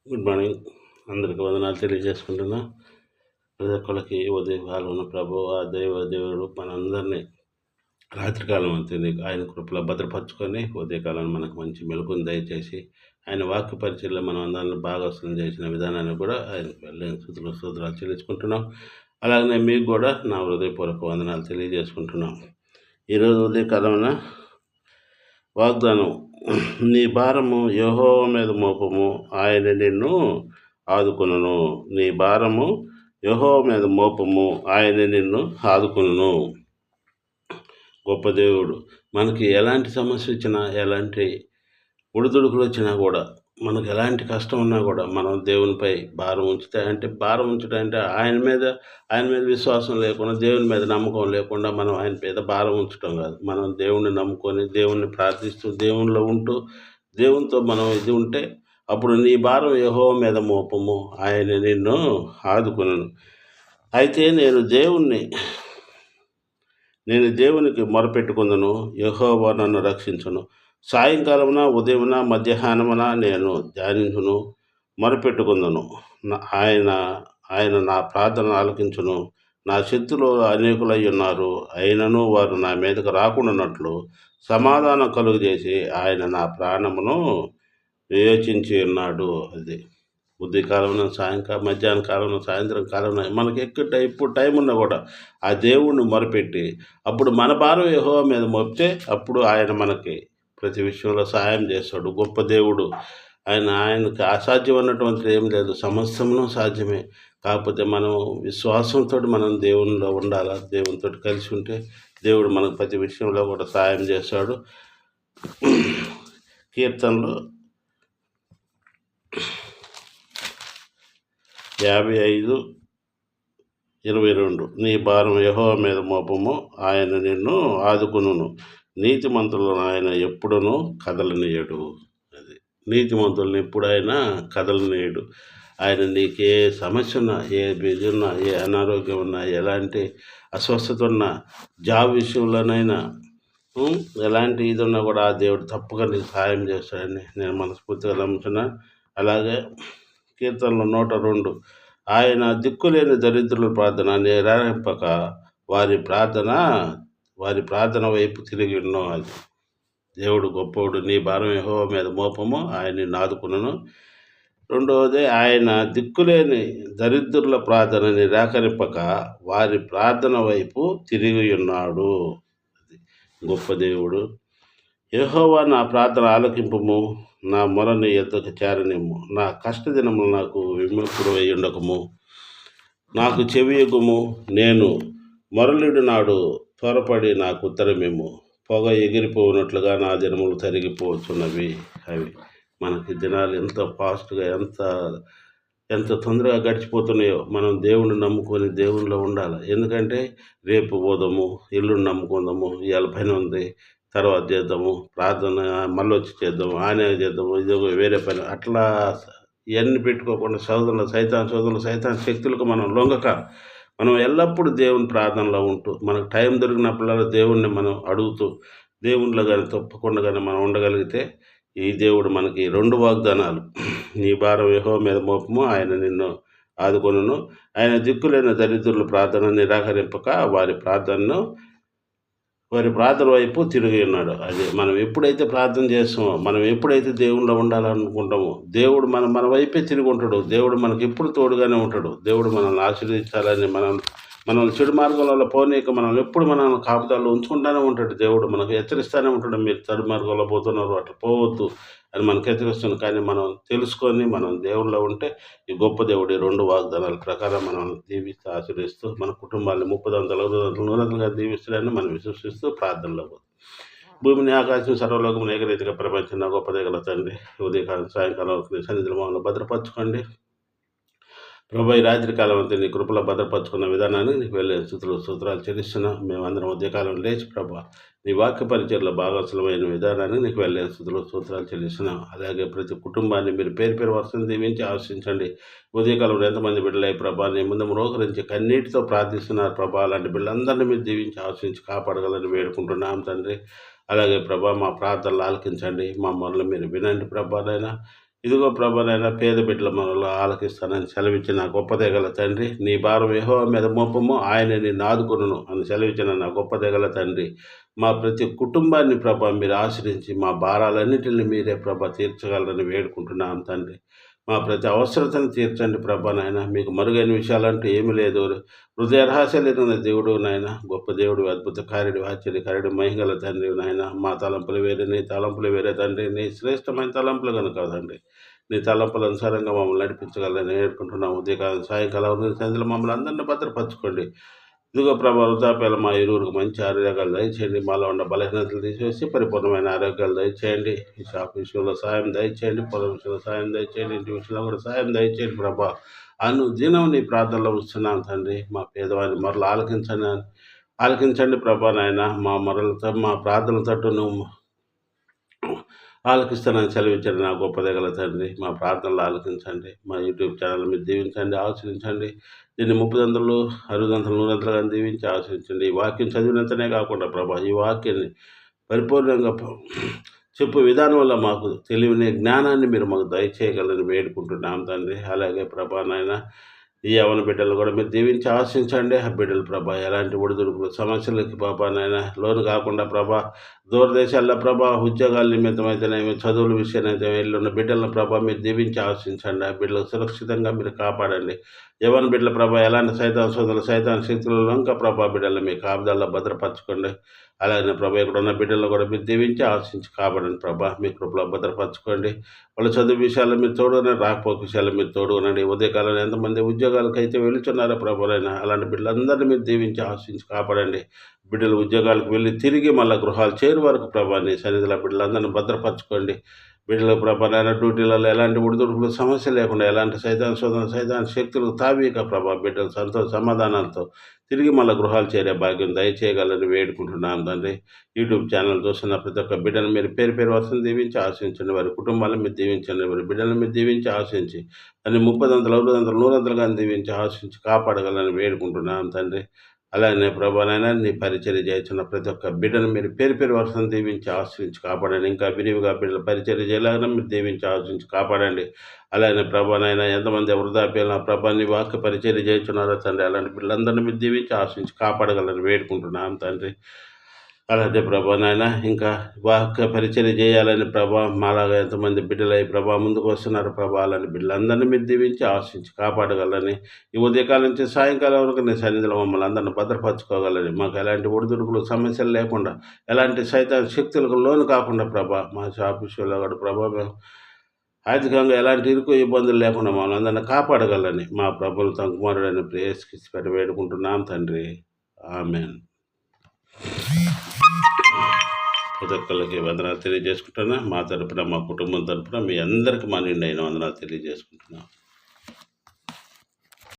Good morning. అందరికి వందనాలు తెలియజేసుకుంటున్నా. ప్రతి ఒక్కళ్ళకి ఉదయకాలం ప్రభు ఆ దేవుడు మనందరినీ రాత్రికాలం అంతే ఆయన కృపలో భద్రపరుచుకొని ఉదయకాలం మనకు మంచి మెలకుని దయచేసి ఆయన వాక్య పరిచయంలో మనం అందరిని భాగస్వామ్యం చేసిన విధానాన్ని కూడా ఆయనకు వెళ్ళని స్తుతులు చెల్లించుకుంటున్నాం. అలాగనే మీకు కూడా నా హృదయపూర్వక వందనాలు తెలియజేసుకుంటున్నాం. ఈరోజు ఉదయకాలమున వాగ్దానం, నీ భారము యెహోవా మీద మోపము, ఆయన నిన్ను ఆదుకొనును. నీ భారము యెహోవా మీద మోపము, ఆయన నిన్ను ఆదుకొనును. గొప్ప దేవుడు మనకి ఎలాంటి సమస్య వచ్చినా, ఎలాంటి ఒడిదుడుకులు వచ్చినా కూడా, మనకు ఎలాంటి కష్టం ఉన్నా కూడా మనం దేవునిపై భారం ఉంచడం అంటే ఆయన మీద విశ్వాసం లేకుండా, దేవుని మీద నమ్మకం లేకుండా మనం ఆయన మీద భారం ఉంచడం కాదు. మనం దేవుణ్ణి నమ్ముకొని, దేవుణ్ణి ప్రార్థిస్తూ, దేవునిలో ఉంటూ, దేవునితో మనం ఇది ఉంటే అప్పుడు నీ భారం యెహోవా మీద మోపము, ఆయన నిన్ను ఆదుకొనును. అయితే నేను దేవునికి మొరపెట్టుకుందును, యెహోవా నన్ను రక్షించును. సాయంకాలమున, ఉదయమున, మధ్యాహ్నమున నేను ధ్యానించును, మొరపెట్టుకుందును. ఆయన నా ప్రార్థన ఆలకించును. నా శత్రులు అనేకులై ఉన్నారు, అయినను వారు నా మీదకు రాకుండానట్లు సమాధానం కలుగజేసి ఆయన నా ప్రాణమును వివేచించి ఉన్నాడు. అది ఉదయకాలంలో, మధ్యాహ్న కాలంలో, సాయంత్రం కాలంలో మనకి ఎప్పుడు టైం ఉన్నా కూడా ఆ దేవుణ్ణి మొరపెట్టి అప్పుడు మన భారం యెహోవా మీద మోపితే అప్పుడు ఆయన మనకి ప్రతి విషయంలో సహాయం చేస్తాడు. గొప్ప దేవుడు ఆయనకు అసాధ్యం అన్నటువంటిది ఏం లేదు, సమస్తమును సాధ్యమే. కాకపోతే మనం విశ్వాసంతో మనం దేవునిలో ఉండాలా, దేవునితో కలిసి ఉంటే దేవుడు మనకు ప్రతి విషయంలో కూడా సహాయం చేస్తాడు. కీర్తనలు 55:22, నీ భారం యెహోవా మీద మోపము, ఆయన నిన్ను ఆదుకొనును. నీతిమంతులను ఆయన ఎప్పుడునూ కదలనీయడు. అది నీతిమంతులను ఎప్పుడైనా కదలనీయడు. ఆయన నీకు ఏ సమస్య ఉన్నా, ఏ బిజీ ఉన్నా, ఏ అనారోగ్యం ఉన్నా, ఎలాంటి అస్వస్థత ఉన్నా, జాబ్ విషయంలోనైనా, ఎలాంటి ఇది ఉన్నా కూడా ఆ దేవుడు తప్పక నీకు సహాయం చేస్తాడని నేను మనస్ఫూర్తిగా నమ్ముతున్నా. అలాగే కీర్తనలు 102, ఆయన దిక్కులేని దరిద్రుల ప్రార్థన నిరారింపక వారి ప్రార్థన వైపు తిరిగి ఉన్నాం. అది దేవుడు గొప్పవాడు. నీ భారం యెహోవా మీద మోపము, ఆయన నిన్ను ఆదుకొనును. రెండవది, ఆయన దిక్కులేని దరిద్రుల ప్రార్థన నిరాకరింపక వారి ప్రార్థన వైపు తిరిగి ఉన్నాడు. అది గొప్ప దేవుడు. యెహోవా నా ప్రార్థన ఆలకింపుము, నా మొరని యొద్దకు చేరనిమ్ము. నా కష్టదినములు నాకు విముక్తుడు ఉండకము, నాకు చెవియొగ్గుము. నేను మొరలిడు నాడు త్వరపడి నాకు ఉత్తరమిమ్ము. పొగ ఎగిరిపోయినట్లుగా నా దినములు తరిగిపోతున్నవి. అవి మనకి దినాలు ఎంత ఫాస్ట్గా, ఎంత తొందరగా గడిచిపోతున్నాయో. మనం దేవుణ్ణి నమ్ముకొని దేవునిలో ఉండాలి. ఎందుకంటే రేపు పోదాము, ఎల్లుండి నమ్ముకుందాము, ఇవాళ పని ఉంది, తర్వాత చేద్దాము, ప్రార్థన మళ్ళీ వచ్చి చేద్దాము, చేద్దాము, ఇది వేరే పని, అట్లా ఇవన్నీ పెట్టుకోకుండా సైతాన్ శక్తులకు మనం లొంగక, మనం ఎల్లప్పుడూ దేవుని ప్రార్థనలో ఉంటూ, మనకు టైం దొరికినప్పుడల్లా దేవుణ్ణి మనం అడుగుతూ, దేవునిలో కానీ తప్పకుండా కానీ మనం ఉండగలిగితే ఈ దేవుడు మనకి 2 వాగ్దానాలు, నీ భారం యెహోవా మీద మోపము, ఆయన నిన్ను ఆదుకొనును. ఆయన దిక్కులేని దరిద్రుల ప్రార్థన నిరాకరింపక వారి ప్రార్థన వైపు తిరిగి ఉన్నాడు. అది మనం ఎప్పుడైతే ప్రార్థన చేస్తామో, మనం ఎప్పుడైతే దేవునిలో ఉండాలనుకుంటామో, దేవుడు మన వైపే తిరిగి ఉంటాడు. దేవుడు మనకి ఎప్పుడు తోడుగానే ఉంటాడు. దేవుడు మనల్ని ఆశీర్వదించాలని, మనల్ని చెడు మార్గంలో పోనీక మనల్ని ఎప్పుడు మనల్ని కాపుదాల్లో ఉంచుకుంటూనే ఉంటాడు. దేవుడు మనకు హెచ్చరిస్తూనే ఉంటాడు, మీరు చెడు మార్గంలో పోతున్నారు, అట్లా పోవద్దు అని మనకు హెచ్చరిస్తుంది. కానీ మనం తెలుసుకొని మనం దేవునిలో ఉంటే ఈ గొప్ప దేవుడు 2 వాగ్దానాల ప్రకారం మనం దీవిస్తూ ఆశీర్వదిస్తూ మన కుటుంబాన్ని 30 దీవిస్తాడని మనం విశ్వసిస్తూ ప్రార్థనలో పోతాం. భూమిని, ఆకాశం, సర్వలోకం ఏకరీతిగా ప్రపంచంలో గొప్ప దేగల తండ్రి, ఉదయకాలం సాయంకాలం సన్నిధిలో మమ్మల్ని భద్రపరచుకోండి ప్రభు. ఈ రాత్రి కాలం అంతా నీ కృపలో భద్రపరచుకున్న విధానాన్ని నీకు వెళ్ళే సూత్రాలు చెల్లిస్తున్నాం. మేమందరం ఉదయకాలం లేచి ప్రభు నీ వాక్య పరిచయలో భాగస్వామైన విధానాన్ని నీకు వెళ్ళే సూత్రాలు చెల్లిస్తున్నాం. అలాగే ప్రతి కుటుంబాన్ని మీరు పేరు వర్షం దీవించి ఆశించండి. ఉదయకాలంలో ఎంతమంది బిడ్డలై ప్రభా నీ ముందు మోకరించి కన్నీటితో ప్రార్థిస్తున్నారు ప్రభా, అలాంటి బిడ్డలందరినీ మీరు దీవించి ఆశించి కాపాడగలని వేడుకుంటున్నాం తండ్రి. అలాగే ప్రభా మా ప్రార్థనలు ఆలకించండి, మా మొరలు మీరు వినండి ప్రభానైనా. ఇదిగో ప్రభా నాయన పేద బిడ్డల మనలో ఆలకిస్తానని సెలవిచ్చిన నా గొప్ప తెగల తండ్రి, నీ భారం యెహోవా మీద మోపము, ఆయన నిన్ను ఆదుకొనును అని సెలవిచ్చిన నా గొప్ప తెగల తండ్రి, మా ప్రతి కుటుంబాన్ని ప్రభా మీరు ఆశ్రయించి మా భారాలన్నిటిని మీరే ప్రభా తీర్చగలరని వేడుకుంటున్నాం తండ్రి. మా ప్రతి అవసరతను తీర్చండి ప్రభా నాయన. మీకు మరుగైన విషయాలంటూ ఏమీ లేదు. హృదయ రహస్యాలైన దేవుడు నాయన, గొప్ప దేవుడు, అద్భుత కార్యుడు, ఆశ్చర్యకార్యుడు, మహిగల తండ్రి నాయన. మా తలంపులు వేరే, నీ తలంపులు వేరే తండ్రి. నీ శ్రేష్టమైన తలంపులు కనుక తండ్రి, నీ తలంపుల అనుసారంగా మమ్మల్ని నడిపించగలని వేడుకుంటున్నాము. ఉదయకాలం సాయంకాలం సంధ్యలో మమ్మల్ని అందరినీ భద్రపరచుకోండి. ఇదిగో ప్రభా వృద్ధాప్యాలు మా ఇరువురికి మంచి ఆరోగ్యాలు దయచేయండి. మాలో ఉన్న బలహీనతలు తీసివేసి పరిపూర్ణమైన ఆరోగ్యాలు దయచేయండి. ఈ షాప్ విషయంలో సాయం దయచేయండి, పొలం విషయంలో సాయం దయచేయండి, ఇంటి విషయంలో కూడా సాయం దయచేయండి ప్రభా. దినం నీ ప్రార్థనలో వస్తున్నాం తండ్రి. మా పేదవాడిని మరలు ఆలకించండి ప్రభా నాయన. మా మరలతో మా ప్రార్థనల తట్టు నువ్వు ఆలకిస్తానని సెలవిచ్చాడు నా గొప్ప దగ్గర తండ్రి. మా ప్రార్థనలు ఆలకించండి. మా యూట్యూబ్ ఛానల్ మీరు దీవించండి, ఆశ్రయించండి. దీన్ని 30 60 100 దీవించి ఆశ్రయించండి. ఈ వాక్యం చదివినంతనే కాకుండా ప్రభా, ఈ వాక్యాన్ని పరిపూర్ణంగా చెప్పు విధానం వల్ల మాకు తెలివిని, జ్ఞానాన్ని మీరు మాకు దయచేయగలని వేడుకుంటున్నాం తండ్రి. అలాగే ప్రభా నాయన, ఈ యవన బిడ్డలు కూడా మీరు దీవించి ఆశించండి. ఆ బిడ్డలు ప్రభా ఎలాంటి ఒడిదుడుకులు సమస్యలకి ప్రభా నాయన లోను కాకుండా ప్రభా, దూరదేశాల్లో ప్రభా ఉద్యోగాల నిమిత్తమైతేనేమి, చదువుల విషయానైతే వెళ్ళున్న బిడ్డలను ప్రభా మీరు దీవించి ఆశించండి. ఆ బిడ్డలు సురక్షితంగా మీరు కాపాడండి. యవన బిడ్డల ప్రభా ఎలాంటి సైతాన్ శక్తులలో ఇంకా ప్రభా బిడ్డలు మీ కాపుదల్లో భద్రపరచుకోండి. అలాగే ప్రభా ఇక్కడ ఉన్న బిడ్డలను కూడా మీరు దీవించి ఆశించి కాపాడండి ప్రభా. మీ కృపలో భద్రపరచుకోండి. వాళ్ళ చదువు విషయాల్లో మీరు తోడుగానే, రాకపోక విషయాల్లో మీరు తోడుగానండి. ఉదయకాలంలో ఎంతమంది ఉద్యోగాలకైతే వెళుతున్నారో ప్రభావైనా అలాంటి బిడ్డలందరినీ మీరు దీవించి ఆశించి కాపాడండి. బిడ్డలు ఉద్యోగాలకు వెళ్ళి తిరిగి మళ్ళీ గృహాలు చేరు వరకు ప్రభాని సన్నిధిలో బిడ్డలందరినీ భద్రపరచుకోండి. బిడ్డల ప్రభాన డ్యూటీలలో ఎలాంటి ఒడిదుడుకులు సమస్య లేకుండా, ఎలాంటి సైతాన్ శక్తులు తావీక ప్రభా బిడ్డలు సమాధానాలతో తిరిగి మళ్ళీ గృహాలు చేరే భాగ్యం దయచేయగలని వేడుకుంటున్నాను తండ్రి. యూట్యూబ్ ఛానల్ చూస్తున్న ప్రతి ఒక్క బిడ్డను మీరు పేరు వరుసను దీవించి ఆశించండి. వారి కుటుంబాలను మీరు దీవించండి. వారి బిడ్డలను మీరు దీవించి ఆశించి దాన్ని 30 100 దీవించి ఆశించి కాపాడగలని వేడుకుంటున్నాను తండ్రి. అలానే ప్రభానైనా నీ పరిచర్య చేస్తున్న ప్రతి ఒక్క బిడ్డను మీరు పేరు వరుసను దీవించి ఆశ్రయించి కాపాడండి. ఇంకా విరివిగా బిడ్డల పరిచర్య చేయలాగా మీరు దీవించి ఆశ్రయించి కాపాడండి. అలానే ప్రభానైనా ఎంతమంది వృద్ధాప్యాల ప్రభాని వాక్య పరిచర్య చేస్తున్నారో తండ్రి, అలాంటి బిడ్డలందరినీ మీరు దీవించి ఆశ్రయించి కాపాడగలని వేడుకుంటున్నాను తండ్రి. అలాగే ప్రభా నాయన, ఇంకా వాక్య పరిచర్య చేయాలని ప్రభా మాలాగా ఎంతమంది బిడ్డలై ప్రభా ముందుకు వస్తున్నారు ప్రభా, అలాంటి బిడ్డలందరినీ మీరు దీవించి ఆశించి కాపాడగలని, ఈ ఉదయకాలం నుంచి సాయంకాలం వరకు నీ సన్నిధిలో మమ్మల్ని అందరినీ భద్రపరచుకోగలని, మాకు ఎలాంటి ఒడిదుడుకులు సమస్యలు లేకుండా, ఎలాంటి సైతాన్ శక్తులకు లోను కాకుండా ప్రభా, మా షాప్ విషయంలో కూడా ప్రభా ఆర్థికంగా ఎలాంటి ఇరుకు ఇబ్బందులు లేకుండా మమ్మల్ని అందరినీ కాపాడగలని మా ప్రభులు తన కుమారుడైన ప్రేయస్కి వేడుకుంటున్నాం తండ్రి. ఆమెన్. ప్రతి ఒక్కరికి వందనాలు తెలియజేసుకుంటున్నా. మా తరపున, మా కుటుంబం తరపున మీ అందరికీ మా నిండైన వందనాలు తెలియజేసుకుంటున్నాం.